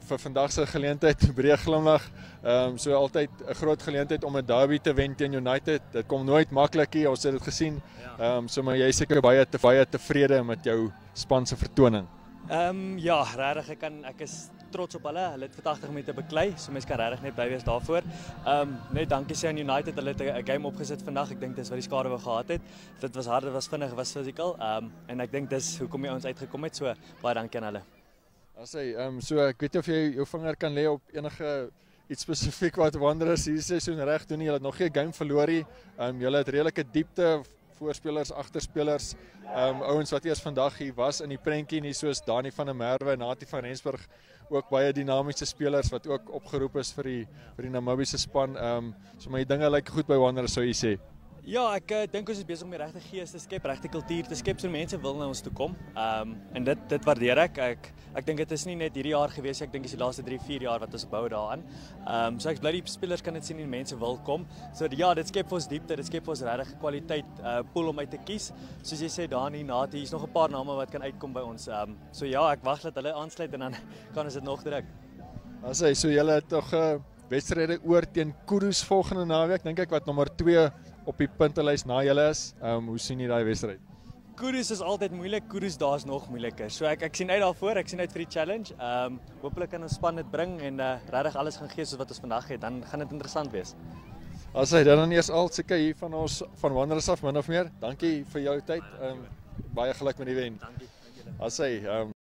vir vandag se geleentheid, breë glimlag. So altyd 'n groot geleentheid om 'n derby te wen teen United. Dit kom nooit maklik hier, ons het dit gesien. So maar jy is seker baie tevrede met jou span se vertoning. Ja, regtig, ek is trots op hulle. Hulle het vir 80 minute beklei, so mense kan regtig net bly wees daarvoor. Net dankie sê aan United, hulle het 'n game opgesit vandag. Ek dink dis wat die skade wou gehad het. Dit was hard, dit was vinnig, was physical. En ek dink dis hoekom die ouens uitgekom het. So baie dankie aan hulle. So ek weet nie of jy jou vinger kan lê op enige iets spesifiek wat Wanderers hierdie seisoen reg doen nie. Hulle het nog geen game verloor nie. Hulle het redelike diepte, voorspelers, agterspelers, ouens wat eers vandag hier was in die prentjie, nie soos Dani van der Merwe en Natie van Rensburg, ook baie dinamiese spelers wat ook opgeroep is vir die Namibiese span. So my dinge lyk goed by Wanderers, sou jy sê. Ja, ek dink ons is besig om die regte gees te skep, regte kultuur te skep, so mense wil na ons toe kom. En dit waardeer ek. Ek dink dit is nie net hierdie jaar gewees, ek dink dit is die laaste 3-4 jaar wat ons bou daaraan. So ek bly die spelers kan dit sien en mense wil kom. So ja, dit skep vir ons diepte, dit skep vir ons regte kwaliteit pool om uit te kies. Soos jy sê, Dani, Natie, hier's nog 'n paar name wat kan uitkom by ons. So ja, ek wag dat hulle aansluit en dan kan ons dit nog druk. So julle het tog wedstryde oor teen Kudus volgende naweek, dink ek, wat nommer 2 op die puntelys na julle is. Hoe sien jy daai wedstryd? Kudus is altyd moeilik, Kudus daar's nog moeiliker. So ek sien uit daarvoor, ek sien uit vir die challenge. Hopelik kan ons span dit bring en regtig alles gaan gee soos wat ons vandag het, dan gaan dit interessant wees. Dan eers al seker hier van ons van Wanderers af min of meer. Dankie vir jou tyd. Baie geluk met die wen. Dankie.